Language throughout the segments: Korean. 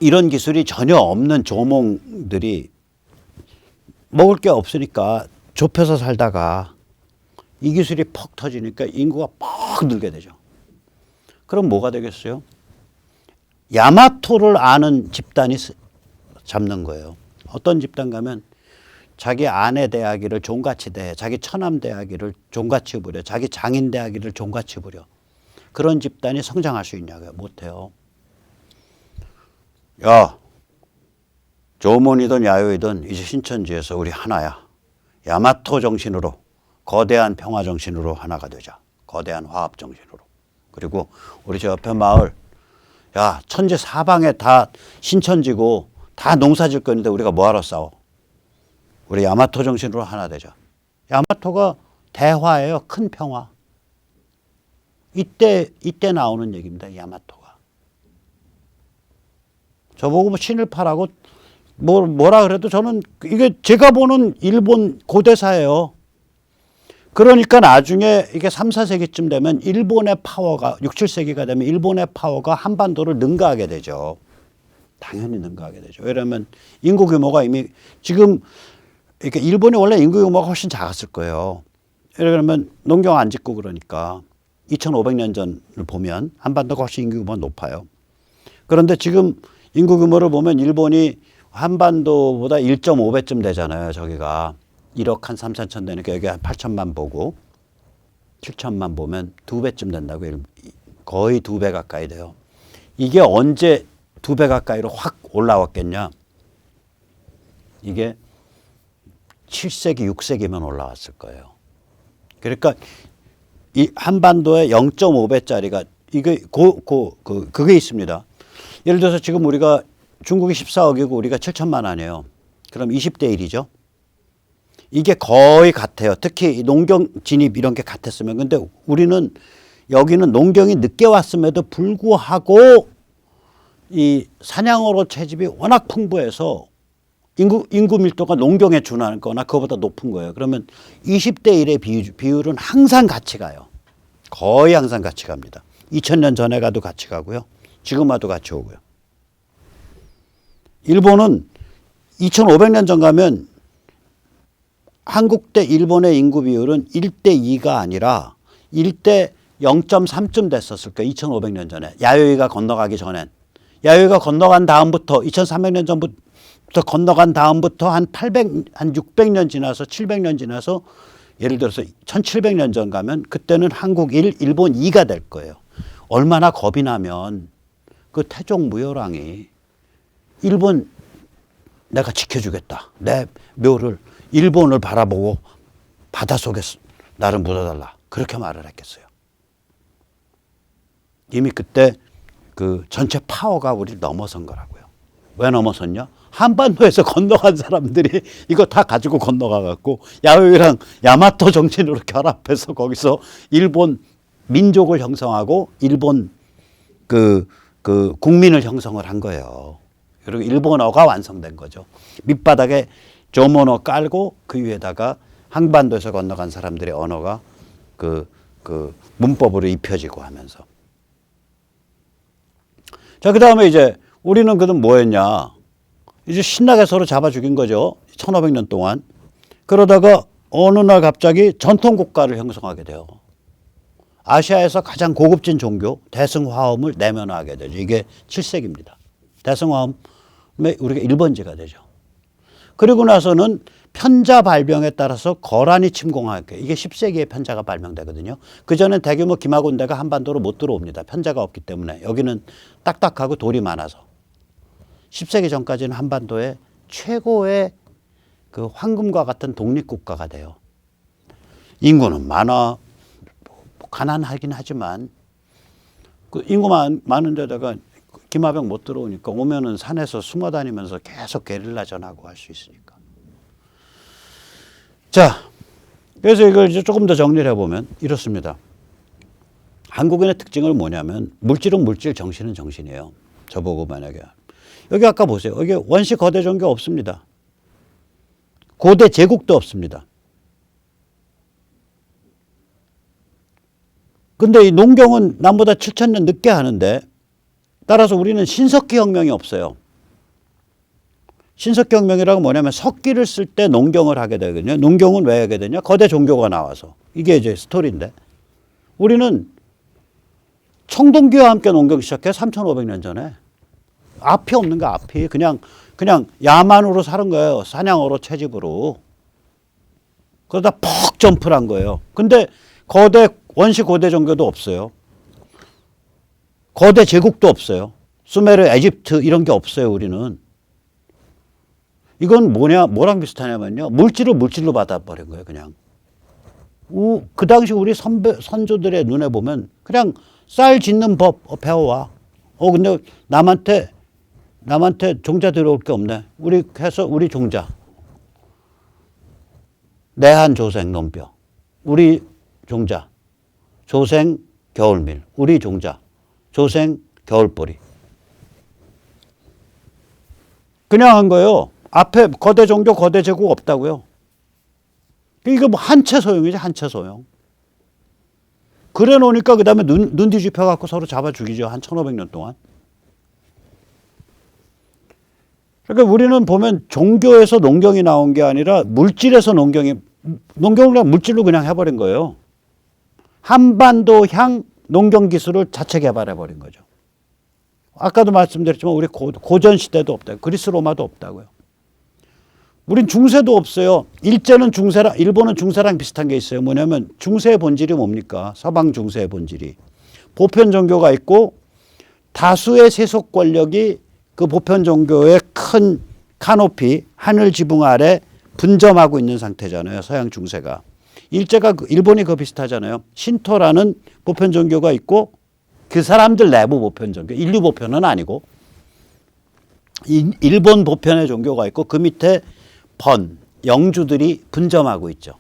이런 기술이 전혀 없는 조몽들이 먹을 게 없으니까 좁혀서 살다가 이 기술이 퍽 터지니까 인구가 퍽 늘게 되죠. 그럼 뭐가 되겠어요? 야마토를 아는 집단이 잡는 거예요. 어떤 집단 가면 자기 아내 대하기를 종같이 대해, 자기 처남 대하기를 종같이 부려, 자기 장인 대하기를 종같이 부려. 그런 집단이 성장할 수 있냐고요? 못해요. 야, 조몬이든 야요이든 이제 신천지에서 우리 하나야. 야마토 정신으로, 거대한 평화 정신으로 하나가 되자. 거대한 화합 정신으로. 그리고 우리 저 옆에 마을, 야, 천지 사방에 다 신천지고 다 농사질 건데 우리가 뭐하러 싸워? 우리 야마토 정신으로 하나 되자. 야마토가 대화예요. 큰 평화. 이때 나오는 얘기입니다. 야마토가. 저보고 뭐 신을 파라고 뭐라 그래도 저는 이게 제가 보는 일본 고대사예요. 그러니까 나중에 이게 3, 4세기쯤 되면 일본의 파워가 6, 7세기가 되면 일본의 파워가 한반도를 능가하게 되죠. 당연히 능가하게 되죠. 왜냐하면 인구 규모가 이미 지금 그러니까 일본이 원래 인구 규모가 훨씬 작았을 거예요. 그러면 농경 안 짓고 그러니까 2500년 전을 보면 한반도가 훨씬 인구 규모가 높아요. 그런데 지금 인구 규모를 보면 일본이 한반도보다 1.5배쯤 되잖아요. 저기가 1억 한 3,000천 되니까 여기 한 8천만 보고 7천만 보면 2배쯤 된다고. 거의 2배 가까이 돼요. 이게 언제 2배 가까이로 확 올라왔겠냐. 이게 7세기, 6세기면 올라왔을 거예요. 그러니까 이 한반도에 0.5배짜리가 이게 그게 있습니다. 예를 들어서 지금 우리가 중국이 14억이고 우리가 7천만 원이에요. 그럼 20대 1이죠. 이게 거의 같아요. 특히 농경 진입 이런 게 같았으면. 근데 우리는 여기는 농경이 늦게 왔음에도 불구하고 이 사냥으로 채집이 워낙 풍부해서 인구 밀도가 농경에 준하거나 그거보다 높은 거예요. 그러면 20대 1의 비율은 항상 같이 가요. 거의 항상 같이 갑니다. 2000년 전에 가도 같이 가고요. 지금 와도 같이 오고요. 일본은 2500년 전 가면 한국 대 일본의 인구 비율은 1대 2가 아니라 1대 0.3쯤 됐었을 거예요. 2500년 전에. 야요이가 건너가기 전엔. 야요이가 건너간 다음부터 2300년 전부터 건너간 다음부터 한 600년 지나서 700년 지나서 예를 들어서 1700년 전 가면 그때는 한국 1, 일본 2가 될 거예요. 얼마나 겁이 나면 그 태종 무열왕이 일본 내가 지켜주겠다. 내 묘를 일본을 바라보고 바닷속에 나를 묻어달라. 그렇게 말을 했겠어요. 이미 그때 그 전체 파워가 우리를 넘어선 거라고요. 왜 넘어섰냐? 한반도에서 건너간 사람들이 이거 다 가지고 건너가 갖고 야요이랑 야마토 정신으로 결합해서 거기서 일본 민족을 형성하고 일본 그 국민을 형성을 한 거예요. 그리고 일본어가 완성된 거죠. 밑바닥에 조모노 깔고 그 위에다가 한반도에서 건너간 사람들의 언어가 그 문법으로 입혀지고 하면서. 자, 그 다음에 이제 우리는 그럼 뭐 했냐. 이제 신나게 서로 잡아 죽인 거죠. 1500년 동안. 그러다가 어느 날 갑자기 전통 국가를 형성하게 돼요. 아시아에서 가장 고급진 종교 대승화엄을 내면화하게 되죠. 이게 7세기입니다. 대승화엄에 우리가 1번지가 되죠. 그리고 나서는 편자 발병에 따라서 거란이 침공하게. 이게 10세기에 편자가 발명되거든요. 그전엔 대규모 기마군대가 한반도로 못 들어옵니다. 편자가 없기 때문에. 여기는 딱딱하고 돌이 많아서. 10세기 전까지는 한반도의 최고의 그 황금과 같은 독립국가가 돼요. 인구는 많아. 가난하긴 하지만 그 인구 많은 데다가 기마병 못 들어오니까 오면은 산에서 숨어 다니면서 계속 게릴라 전하고 할 수 있으니까. 자, 그래서 이걸 이제 조금 더 정리를 해보면 이렇습니다. 한국인의 특징은 뭐냐면 물질은 물질, 정신은 정신이에요. 저보고 만약에 여기 아까 보세요. 여기 원시 거대 종교 없습니다. 고대 제국도 없습니다. 근데 이 농경은 남보다 7000년 늦게 하는데 따라서 우리는 신석기 혁명이 없어요. 신석경명이라고 뭐냐면 석기를 쓸 때 농경을 하게 되거든요. 농경은 왜 하게 되냐? 거대 종교가 나와서. 이게 이제 스토리인데. 우리는 청동기와 함께 농경 시작해 3,500년 전에. 앞이 없는 거 앞이. 그냥 야만으로 사는 거예요. 사냥으로 채집으로. 그러다 퍽 점프를 한 거예요. 근데 원시 고대 종교도 없어요. 거대 제국도 없어요. 수메르, 에집트 이런 게 없어요, 우리는. 이건 뭐랑 비슷하냐면요. 물질로 받아버린 거예요, 그냥. 그 당시 우리 선조들의 눈에 보면 그냥 쌀 짓는 법 배워와. 근데 남한테 종자 들어올 게 없네. 우리 종자. 내한 조생 논벼. 우리 종자. 조생 겨울밀. 우리 종자. 조생 겨울보리. 그냥 한 거예요. 앞에 거대 종교, 거대 제국 없다고요. 이거 뭐 한채 소용이지, 한채 소용. 그래 놓으니까 그 다음에 눈 뒤집혀 갖고 서로 잡아 죽이죠. 한 1500년 동안. 그러니까 우리는 보면 종교에서 농경이 나온 게 아니라 물질에서 농경을 그냥 물질로 그냥 해버린 거예요. 한반도향 농경 기술을 자체 개발해버린 거죠. 아까도 말씀드렸지만 우리 고전 시대도 없다고. 그리스 로마도 없다고요. 우린 중세도 없어요. 일제는 일본은 중세랑 비슷한 게 있어요. 뭐냐면 중세의 본질이 뭡니까? 서방 중세의 본질이. 보편 종교가 있고 다수의 세속 권력이 그 보편 종교의 큰 카노피, 하늘 지붕 아래 분점하고 있는 상태잖아요. 서양 중세가. 일본이 그 비슷하잖아요. 신토라는 보편 종교가 있고 그 사람들 내부 보편 종교, 인류 보편은 아니고 일본 보편의 종교가 있고 그 밑에 영주들이 분점하고 있죠.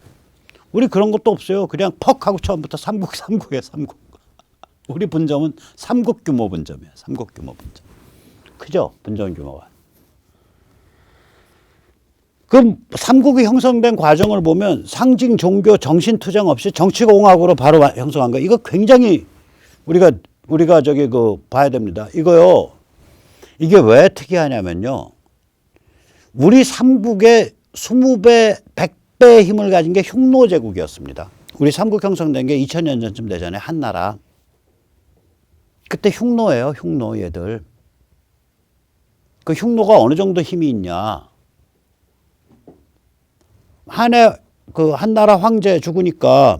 우리 그런 것도 없어요. 그냥 퍽 하고 처음부터 삼국이에요. 삼국. 우리 분점은 삼국 규모 분점이에요. 삼국 규모 분점. 크죠? 분점 규모가. 그럼 삼국이 형성된 과정을 보면 상징, 종교, 정신 투쟁 없이 정치공학으로 바로 형성한 거. 이거 굉장히 우리가 봐야 됩니다. 이거요. 이게 왜 특이하냐면요. 우리 삼국의 20배, 100배의 힘을 가진 게 흉노제국이었습니다. 우리 삼국 형성된 게 2000년 전쯤 되잖아요. 한나라. 그때 흉노예요. 흉노 얘들. 그 흉노가 어느 정도 힘이 있냐. 한나라 황제 죽으니까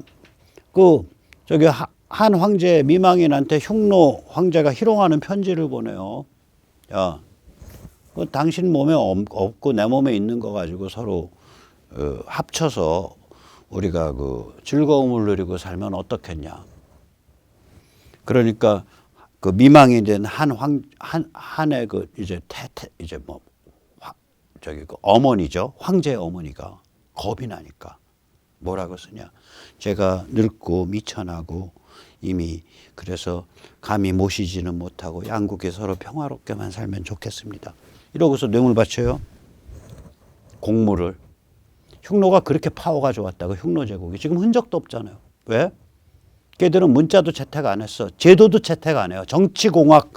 한 황제 미망인한테 흉노 황제가 희롱하는 편지를 보내요. 야, 당신 몸에 없고 내 몸에 있는 거 가지고 서로 합쳐서 우리가 즐거움을 누리고 살면 어떻겠냐. 그러니까 그 미망이 된 한의 어머니죠. 황제의 어머니가 겁이 나니까 뭐라고 쓰냐. 제가 늙고 미천하고 이미 그래서 감히 모시지는 못하고 양국에 서로 평화롭게만 살면 좋겠습니다. 이러고서 뇌물 바쳐요. 공물을. 흉노가 그렇게 파워가 좋았다고 흉노제국이. 지금 흔적도 없잖아요. 왜? 걔들은 문자도 채택 안 했어. 제도도 채택 안 해요. 정치공학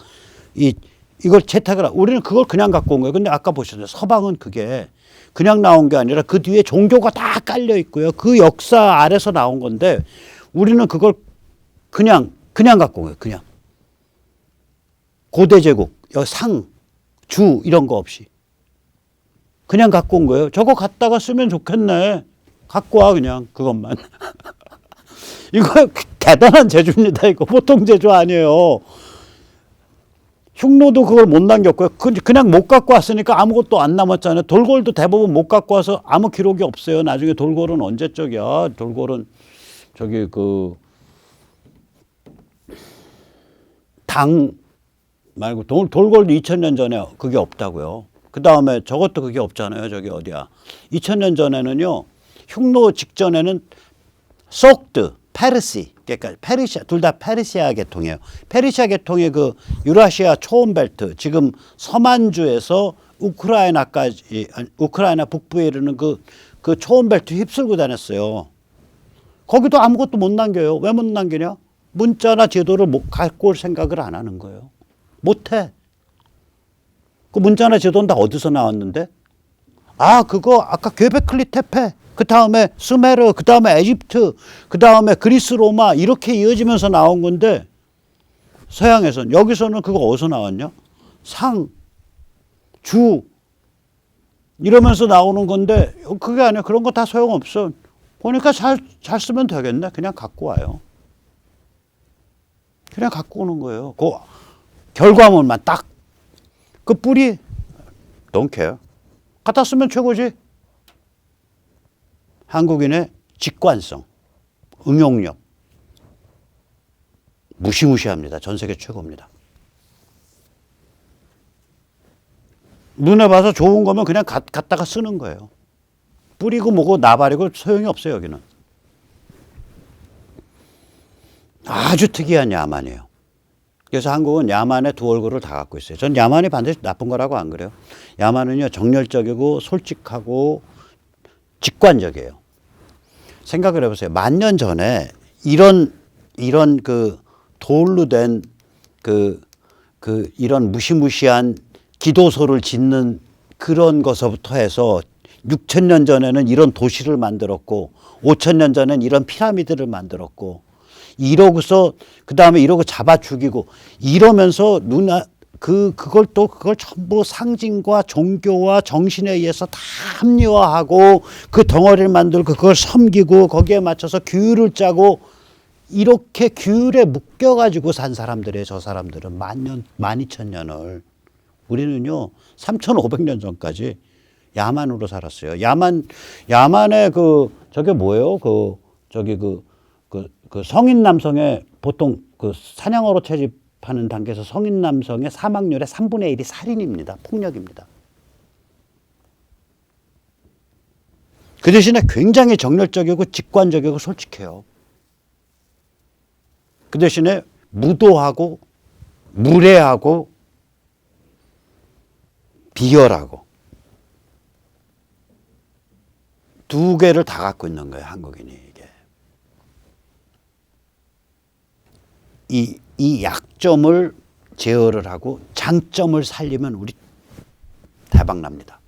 이걸 채택을 우리는 그걸 그냥 갖고 온 거예요. 근데 아까 보셨죠. 서방은 그게 그냥 나온 게 아니라 그 뒤에 종교가 다 깔려 있고요. 그 역사 아래서 나온 건데 우리는 그걸 그냥 갖고 온 거예요. 그냥. 고대 제국, 주 이런 거 없이. 그냥 갖고 온 거예요. 저거 갖다가 쓰면 좋겠네. 갖고 와 그냥 그것만. 이거 대단한 재주입니다. 이거 보통 재주 아니에요. 흉노도 그걸 못 남겼고요. 그냥 못 갖고 왔으니까 아무것도 안 남았잖아요. 돌궐도 대부분 못 갖고 와서 아무 기록이 없어요. 나중에 돌궐은 언제적이야. 돌궐은 당 말고 돌궐도 2000년 전에 그게 없다고요. 그 다음에 저것도 그게 없잖아요. 저기 어디야. 2000년 전에는요. 흉노 직전에는 속드, 페르시, 그러니까 페르시아, 둘 다 페르시아 계통이에요. 페르시아 계통의 그 유라시아 초원벨트, 지금 서만주에서 우크라이나까지, 우크라이나 북부에 이르는 그 초원벨트 휩쓸고 다녔어요. 거기도 아무것도 못 남겨요. 왜 못 남기냐? 문자나 제도를 갖고 올 생각을 안 하는 거예요. 못 해. 그 문자나 제도는 다 어디서 나왔는데? 그거 아까 göbekli tepe, 그 다음에 수메르, 그 다음에 에집트, 그 다음에 그리스 로마 이렇게 이어지면서 나온 건데 서양에서는 여기서는 그거 어디서 나왔냐? 상, 주 이러면서 나오는 건데 그게 아니야. 그런 거 다 소용없어. 보니까 잘 쓰면 되겠네. 그냥 갖고 와요. 그냥 갖고 오는 거예요. 그 결과물만 딱. 그 뿌리 don't care. 갖다 쓰면 최고지. 한국인의 직관성, 응용력 무시무시합니다. 전 세계 최고입니다. 눈에 봐서 좋은 거면 그냥 갖다가 쓰는 거예요. 뿌리고 뭐고 나발이고 소용이 없어요. 여기는. 아주 특이한 야만이에요. 그래서 한국은 야만의 두 얼굴을 다 갖고 있어요. 전 야만이 반드시 나쁜 거라고 안 그래요. 야만은요 정열적이고 솔직하고 직관적이에요. 생각을 해보세요. 1000년 전에 이런 그 돌로 된 이런 무시무시한 기도소를 짓는 그런 것부터 해서 6000년 전에는 이런 도시를 만들었고 5000년 전에는 이런 피라미드를 만들었고 이러고서 그 다음에 이러고 잡아 죽이고 이러면서 그걸 전부 상징과 종교와 정신에 의해서 다 합리화하고 그 덩어리를 만들고 그걸 섬기고 거기에 맞춰서 규율을 짜고 이렇게 규율에 묶여가지고 산 사람들이에요. 저 사람들은 10,000년, 12,000년을. 우리는요 3,500년 전까지 야만으로 살았어요. 야만의 저게 뭐예요? 그 성인 남성의 보통 그 사냥어로 채집하는 단계에서 성인 남성의 사망률의 3분의 1이 살인입니다. 폭력입니다. 그 대신에 굉장히 정열적이고 직관적이고 솔직해요. 그 대신에 무도하고 무례하고 비열하고 두 개를 다 갖고 있는 거예요. 한국인이 이게. 이 약점을 제어를 하고 장점을 살리면 우리 대박 납니다.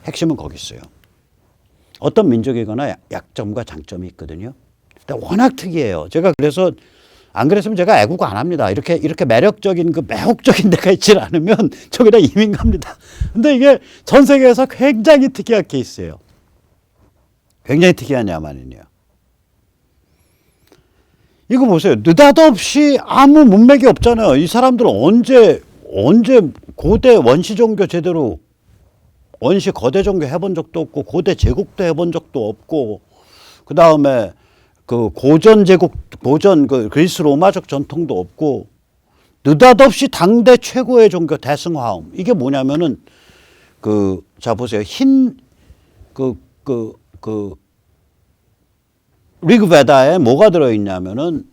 핵심은 거기 있어요. 어떤 민족이거나 약점과 장점이 있거든요. 근데 워낙 특이해요. 제가 그래서 안 그랬으면 제가 애국 안 합니다. 이렇게 매력적인 매혹적인 데가 있지 않으면 저기다 이민 갑니다. 근데 이게 전 세계에서 굉장히 특이한 케이스예요. 굉장히 특이한 야만인이에요. 이거 보세요. 느닷없이 아무 문맥이 없잖아요. 이 사람들은 언제 고대 원시 종교 제대로 원시 거대 종교 해본 적도 없고 고대 제국도 해본 적도 없고 그 다음에 그 고전 제국 그 그리스 로마적 전통도 없고 느닷없이 당대 최고의 종교 대승화음. 이게 뭐냐면은 자 보세요. 리그베다에 뭐가 들어있냐면은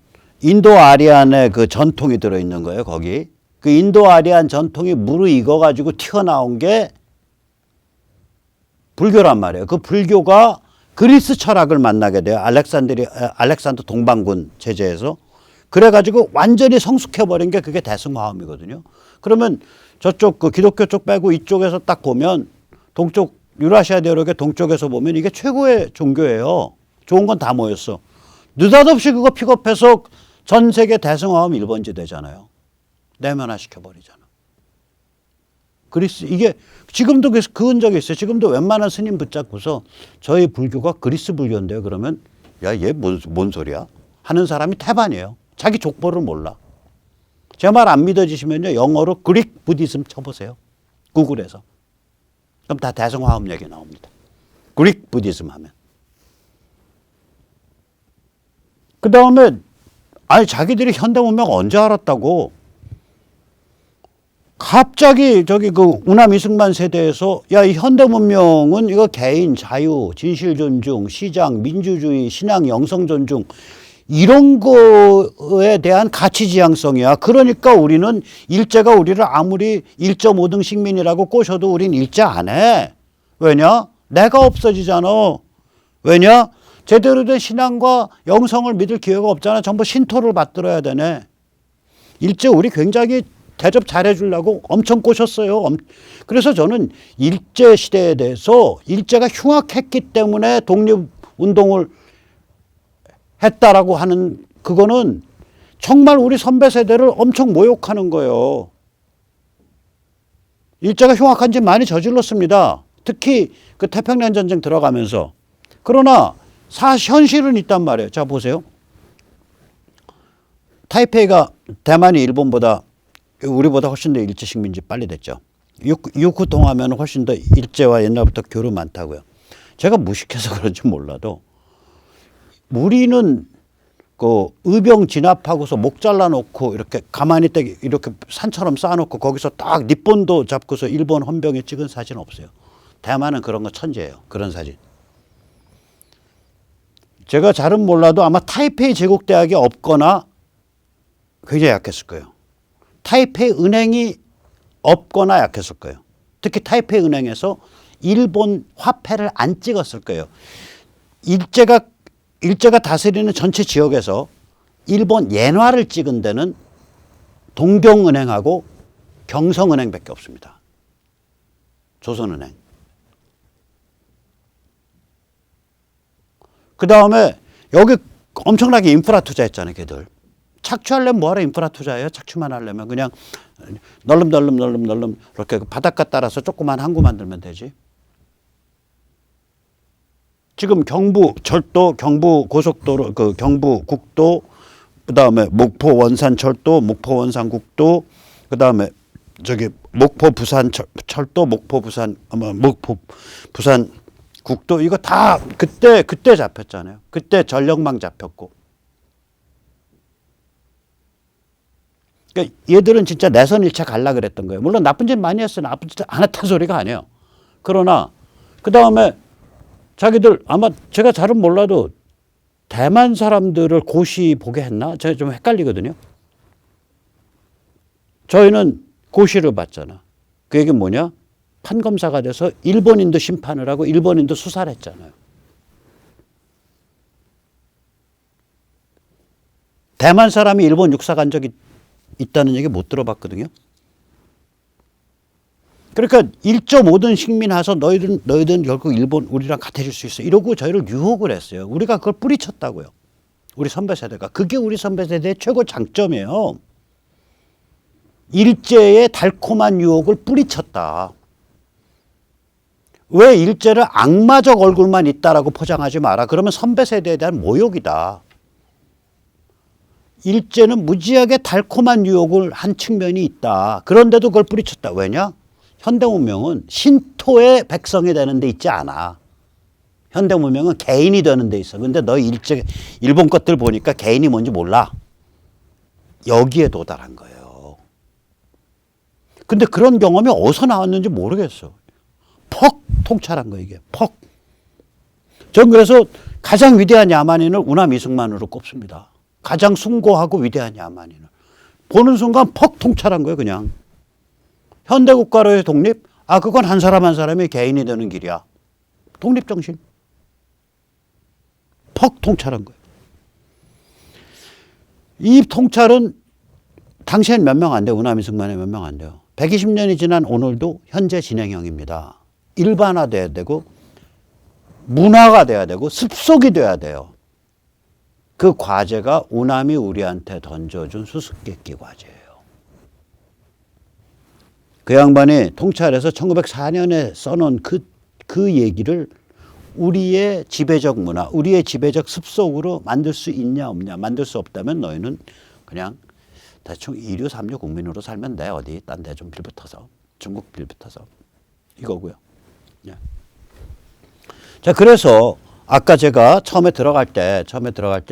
인도 아리안의 그 전통이 들어있는 거예요. 거기 그 인도 아리안 전통이 무르익어가지고 튀어나온 게 불교란 말이에요. 그 불교가 그리스 철학을 만나게 돼요. 알렉산더 동방군 체제에서. 그래가지고 완전히 성숙해버린 게 그게 대승화음이거든요. 그러면 저쪽 그 기독교 쪽 빼고 이쪽에서 딱 보면 동쪽 유라시아 대륙의 동쪽에서 보면 이게 최고의 종교예요. 좋은 건 다 모였어. 느닷없이 그거 픽업해서 전 세계 대승화음 1번지 되잖아요. 내면화 시켜버리잖아. 그리스, 이게 지금도 그 흔적이 있어요. 지금도 웬만한 스님 붙잡고서 저희 불교가 그리스 불교인데요. 그러면 야, 얘 뭔 소리야? 하는 사람이 태반이에요. 자기 족보를 몰라. 제 말 안 믿어지시면요. 영어로 그릭 부디즘 쳐보세요. 구글에서. 그럼 다 대승화음 얘기 나옵니다. 그릭 부디즘 하면. 그 다음에 자기들이 현대문명 언제 알았다고 갑자기 저기 그 우남 이승만 세대에서 야, 이 현대문명은 이거 개인 자유, 진실 존중, 시장, 민주주의, 신앙 영성 존중 이런 거에 대한 가치 지향성이야. 그러니까 우리는 일제가 우리를 아무리 1.5등 식민이라고 꼬셔도 우린 일제 안 해. 왜냐? 내가 없어지잖아. 왜냐? 제대로 된 신앙과 영성을 믿을 기회가 없잖아. 전부 신토를 받들어야 되네. 일제 우리 굉장히 대접 잘해주려고 엄청 꼬셨어요. 그래서 저는 일제 시대에 대해서 일제가 흉악했기 때문에 독립운동을 했다라고 하는 그거는 정말 우리 선배 세대를 엄청 모욕하는 거예요. 일제가 흉악한 짓 많이 저질렀습니다. 특히 그 태평양 전쟁 들어가면서. 그러나 현실은 있단 말이에요. 자, 보세요. 타이페이가 대만이 일본보다 우리보다 훨씬 더 일제 식민지 빨리 됐죠. 육후 통하면 훨씬 더 일제와 옛날부터 교류 많다고요. 제가 무식해서 그런지 몰라도 우리는 그 의병 진압하고서 목 잘라놓고 이렇게 가만히 이렇게 산처럼 쌓아놓고 거기서 딱 닛본도 잡고서 일본 헌병에 찍은 사진 없어요. 대만은 그런 거 천재예요. 그런 사진. 제가 잘은 몰라도 아마 타이페이 제국대학이 없거나 굉장히 약했을 거예요. 타이페이 은행이 없거나 약했을 거예요. 특히 타이페이 은행에서 일본 화폐를 안 찍었을 거예요. 일제가 다스리는 전체 지역에서 일본 엔화를 찍은 데는 동경은행하고 경성은행밖에 없습니다. 조선은행. 그 다음에 여기 엄청나게 인프라 투자했잖아요, 걔들. 착취하려면 뭐하러 인프라 투자해요? 착취만 하려면 그냥 널름널름 이렇게 바닷가 따라서 조그만 항구 만들면 되지. 지금 경부 철도, 경부 고속도로, 그 경부 국도, 그 다음에 목포 원산 철도, 목포 원산 국도, 그 다음에 저기 목포 부산 철도, 목포 부산 국도 이거 다 그때 잡혔잖아요. 그때 전력망 잡혔고. 그러니까 얘들은 진짜 내선 1차 갈라 그랬던 거예요. 물론 나쁜 짓 많이 했어요. 나쁜 짓 안 했다는 소리가 아니에요. 그러나 그 다음에 자기들 아마 제가 잘은 몰라도 대만 사람들을 고시 보게 했나? 제가 좀 헷갈리거든요. 저희는 고시를 봤잖아. 그 얘기는 뭐냐? 판검사가 돼서 일본인도 심판을 하고 일본인도 수사를 했잖아요. 대만 사람이 일본 육사 간 적이 있다는 얘기 못 들어봤거든요. 그러니까 1.5등 식민 와서 너희들은 결국 일본 우리랑 같아질 수 있어. 이러고 저희를 유혹을 했어요. 우리가 그걸 뿌리쳤다고요. 우리 선배 세대가. 그게 우리 선배 세대의 최고 장점이에요. 일제의 달콤한 유혹을 뿌리쳤다. 왜 일제를 악마적 얼굴만 있다라고 포장하지 마라. 그러면 선배 세대에 대한 모욕이다. 일제는 무지하게 달콤한 유혹을 한 측면이 있다. 그런데도 그걸 뿌리쳤다. 왜냐? 현대문명은 신토의 백성이 되는 데 있지 않아. 현대문명은 개인이 되는 데 있어. 근데 너 일본 것들 보니까 개인이 뭔지 몰라. 여기에 도달한 거예요. 근데 그런 경험이 어디서 나왔는지 모르겠어. 퍽 통찰한 거예요, 이게. 퍽. 전 그래서 가장 위대한 야만인을 우남 이승만으로 꼽습니다. 가장 숭고하고 위대한 야만인을. 보는 순간 퍽 통찰한 거예요, 그냥. 현대국가로의 독립? 아, 그건 한 사람 한 사람이 개인이 되는 길이야. 독립정신. 퍽 통찰한 거예요. 이 통찰은 당시엔 몇 명 안 돼요. 우남 이승만에 몇 명 안 돼요. 120년이 지난 오늘도 현재 진행형입니다. 일반화돼야 되고 문화가 돼야 되고 습속이 돼야 돼요. 그 과제가 우남이 우리한테 던져준 수수께끼 과제예요. 그 양반이 통찰해서 1904년에 써놓은 그 얘기를 우리의 지배적 문화, 우리의 지배적 습속으로 만들 수 있냐 없냐. 만들 수 없다면 너희는 그냥 대충 2류 3류 국민으로 살면 돼. 어디 딴 데 좀 빌붙어서. 중국 빌붙어서. 이거고요. 예. 자, 그래서 아까 제가 처음에 들어갈 때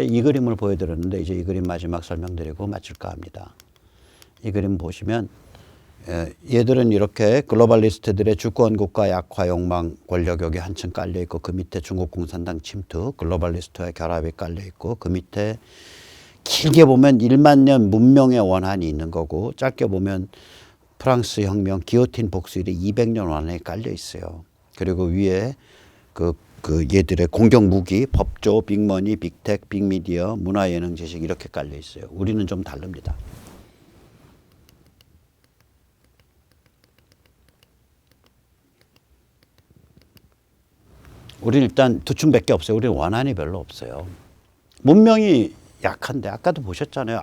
이 그림을 보여드렸는데 이제 이 그림 마지막 설명드리고 마칠까 합니다. 이 그림 보시면 얘들은 이렇게 글로벌리스트들의 주권국가 약화 욕망 권력 여기 한층 깔려 있고 그 밑에 중국 공산당 침투 글로벌리스트와의 결합이 깔려 있고 그 밑에 길게 보면 1만 년 문명의 원한이 있는 거고 짧게 보면 프랑스 혁명 기요틴 복수일이 200년 원한이 깔려 있어요. 그리고 위에 그 얘들의 공격 무기, 법조, 빅머니, 빅텍, 빅미디어, 문화예능 지식 이렇게 깔려 있어요. 우리는 좀 다릅니다. 우리는 일단 두 춤밖에 없어요. 우리는 원한이 별로 없어요. 문명이 약한데 아까도 보셨잖아요.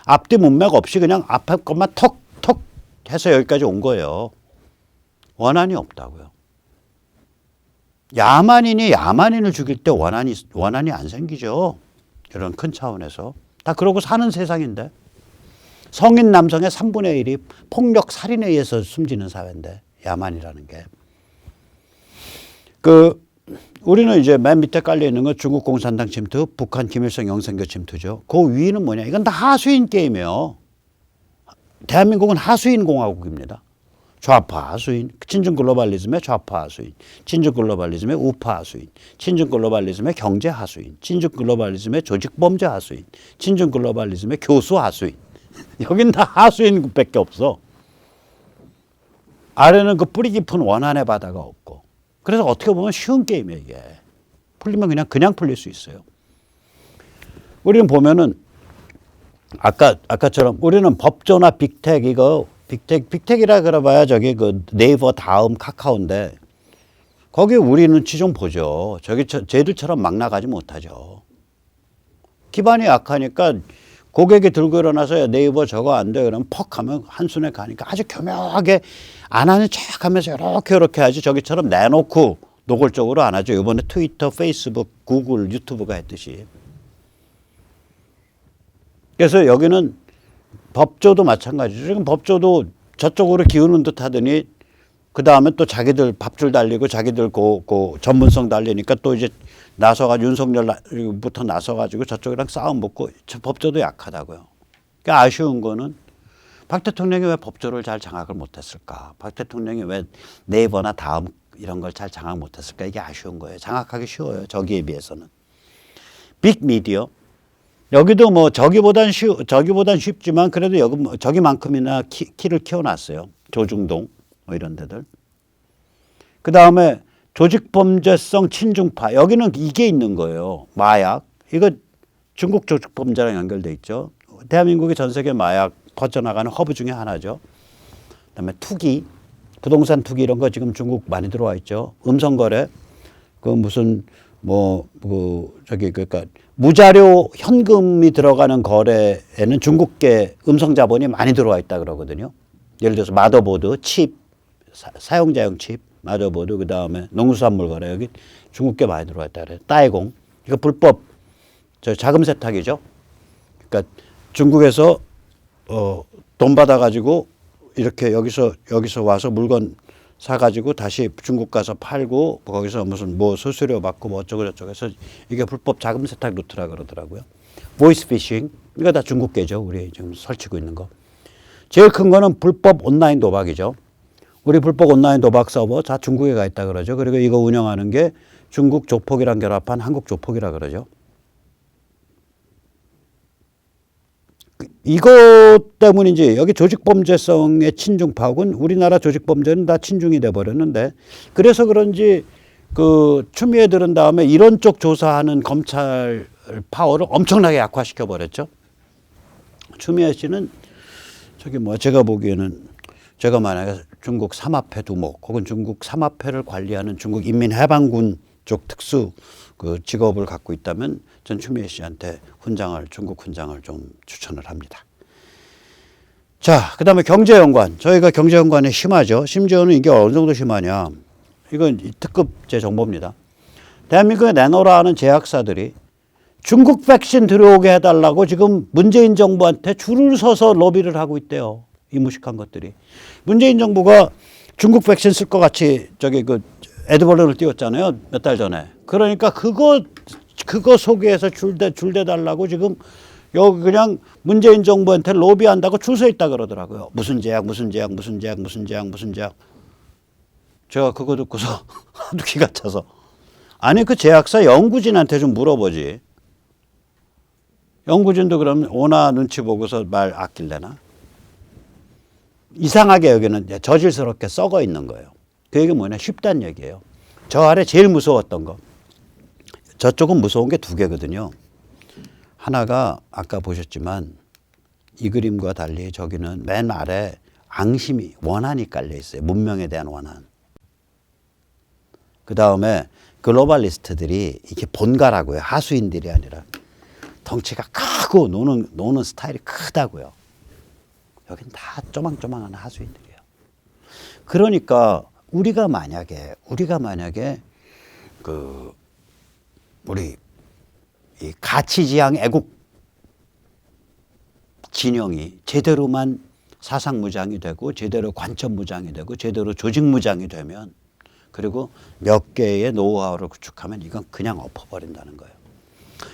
앞뒤 문맥 없이 그냥 앞에 것만 턱턱 해서 여기까지 온 거예요. 원한이 없다고요. 야만인이 야만인을 죽일 때 원한이 안 생기죠. 이런 큰 차원에서. 다 그러고 사는 세상인데. 성인 남성의 3분의 1이 폭력 살인에 의해서 숨지는 사회인데 야만이라는 게. 우리는 이제 맨 밑에 깔려 있는 건 중국 공산당 침투, 북한 김일성 영생교 침투죠. 그 위는 뭐냐? 이건 다 하수인 게임이에요. 대한민국은 하수인 공화국입니다. 좌파 하수인, 친중 글로벌리즘의 좌파 하수인, 친중 글로벌리즘의 우파 하수인, 친중 글로벌리즘의 경제 하수인, 친중 글로벌리즘의 조직 범죄 하수인, 친중 글로벌리즘의 교수 하수인. 여긴 다 하수인밖에 없어. 아래는 그 뿌리 깊은 원한의 바다가 없고. 그래서 어떻게 보면 쉬운 게임이에요, 이게. 풀리면 그냥 풀릴 수 있어요. 우리는 보면은 아까처럼 우리는 법조나 빅텍 빅텍이라 그래봐야 저기 그 네이버 다음 카카오인데 거기 우리 눈치 좀 보죠. 쟤들처럼 막 나가지 못하죠. 기반이 약하니까 고객이 들고 일어나서 네이버 저거 안 돼. 그러면 퍽 하면 한순에 가니까 아주 교묘하게 안 하는 척 하면서 이렇게 하지 저기처럼 내놓고 노골적으로 안 하죠. 이번에 트위터, 페이스북, 구글, 유튜브가 했듯이. 그래서 여기는 법조도 마찬가지죠. 지금 법조도 저쪽으로 기우는 듯 하더니 그 다음에 또 자기들 밥줄 달리고 자기들 전문성 달리니까 또 이제 나서가지고 윤석열부터 나서가지고 저쪽이랑 싸움 붙고 법조도 약하다고요. 그러니까 아쉬운 거는 박 대통령이 왜 법조를 잘 장악을 못했을까? 박 대통령이 왜 네이버나 다음 이런 걸 잘 장악 못했을까? 이게 아쉬운 거예요. 장악하기 쉬워요. 저기에 비해서는. 빅미디어. 여기도 뭐 저기보단 쉽지만 그래도 여기 저기만큼이나 키를 키워놨어요. 조중동 뭐 이런 데들. 그 다음에 조직범죄성 친중파. 여기는 이게 있는 거예요. 마약. 이거 중국 조직범죄랑 연결돼 있죠. 대한민국이 전 세계 마약 퍼져나가는 허브 중에 하나죠. 그다음에 투기, 부동산 투기 이런 거 지금 중국 많이 들어와 있죠. 음성거래, 그러니까 무자료 현금이 들어가는 거래에는 중국계 음성 자본이 많이 들어와 있다 그러거든요. 예를 들어서 마더보드, 칩, 사용자용 칩, 마더보드, 그 다음에 농수산물 거래 여기 중국계 많이 들어와 있다 그래요. 따이공, 이거 불법 자금 세탁이죠. 그러니까 중국에서 돈 받아가지고 이렇게 여기서 와서 물건 사가지고 다시 중국 가서 팔고 거기서 무슨 수수료 받고 뭐 어쩌고 저쩌고 해서 이게 불법 자금 세탁 루트라 그러더라고요. 보이스 피싱 이거 다 중국계죠. 우리 지금 설치고 있는 거. 제일 큰 거는 불법 온라인 도박이죠. 우리 불법 온라인 도박 서버 다 중국에 가 있다 그러죠. 그리고 이거 운영하는 게 중국 조폭이랑 결합한 한국 조폭이라 그러죠. 이것 때문인지 여기 조직범죄성의 친중파국은 우리나라 조직범죄는 다 친중이 돼버렸는데 그래서 그런지 추미애 들은 다음에 이런 쪽 조사하는 검찰 파워를 엄청나게 약화시켜 버렸죠. 추미애 씨는 제가 보기에는 제가 만약에 중국 삼합회 두목 혹은 중국 삼합회를 관리하는 중국 인민해방군 쪽 특수 직업을 갖고 있다면 전 추미애 씨한테 중국 훈장을 좀 추천을 합니다. 자, 그 다음에 경제연관. 저희가 경제연관에 심하죠. 심지어는 이게 어느 정도 심하냐. 이건 특급제 정보입니다. 대한민국에 내놓으라 하는 제약사들이 중국 백신 들어오게 해달라고 지금 문재인 정부한테 줄을 서서 로비를 하고 있대요. 이 무식한 것들이. 문재인 정부가 중국 백신 쓸 것 같이 에드벌룬을 띄웠잖아요. 몇 달 전에. 그러니까 그거 소개해서 줄대 달라고 지금 여기 그냥 문재인 정부한테 로비한다고 줄 서 있다 그러더라고요. 무슨 제약. 제가 그거 듣고서 하도 기가 차서. 아니 그 제약사 연구진한테 좀 물어보지. 연구진도 그러면 오나 눈치 보고서 말 아낄래나? 이상하게 여기는 저질스럽게 썩어 있는 거예요. 그 얘기는 뭐냐? 쉽다는 얘기예요. 저 아래 제일 무서웠던 거. 저쪽은 무서운 게 두 개거든요. 하나가 아까 보셨지만 이 그림과 달리 저기는 맨 아래 원한이 깔려 있어요. 문명에 대한 원한. 그 다음에 글로벌리스트들이 이게 본가라고요. 하수인들이 아니라 덩치가 크고 노는 스타일이 크다고요. 여긴 다 쪼망쪼망한 하수인들이에요. 그러니까 우리가 만약에 우리 이 가치지향 애국 진영이 제대로만 사상무장이 되고 제대로 관점무장이 되고 제대로 조직무장이 되면 그리고 몇 개의 노하우를 구축하면 이건 그냥 엎어버린다는 거예요.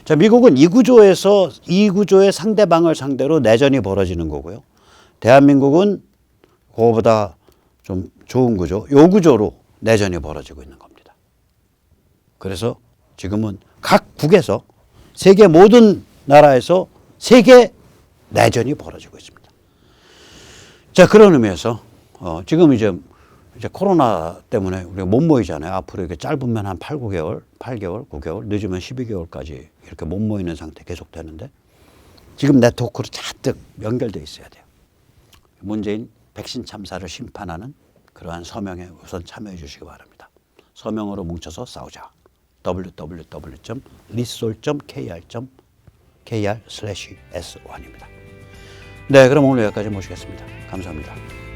자, 미국은 이 구조의 상대방을 상대로 내전이 벌어지는 거고요. 대한민국은 그거보다 좀 좋은 구조, 요 구조로 내전이 벌어지고 있는 겁니다. 그래서 지금은 각 국에서 세계 모든 나라에서 세계 내전이 벌어지고 있습니다. 자, 그런 의미에서 지금 이제 코로나 때문에 우리가 못 모이잖아요. 앞으로 이렇게 짧으면 한 8개월, 9개월, 늦으면 12개월까지 이렇게 못 모이는 상태 계속 되는데 지금 네트워크로 잔뜩 연결돼 있어야 돼요. 문재인 백신 참사를 심판하는 그러한 서명에 우선 참여해 주시기 바랍니다. 서명으로 뭉쳐서 싸우자. www.risol.kr/s1입니다. 네, 그럼 오늘 여기까지 모시겠습니다. 감사합니다.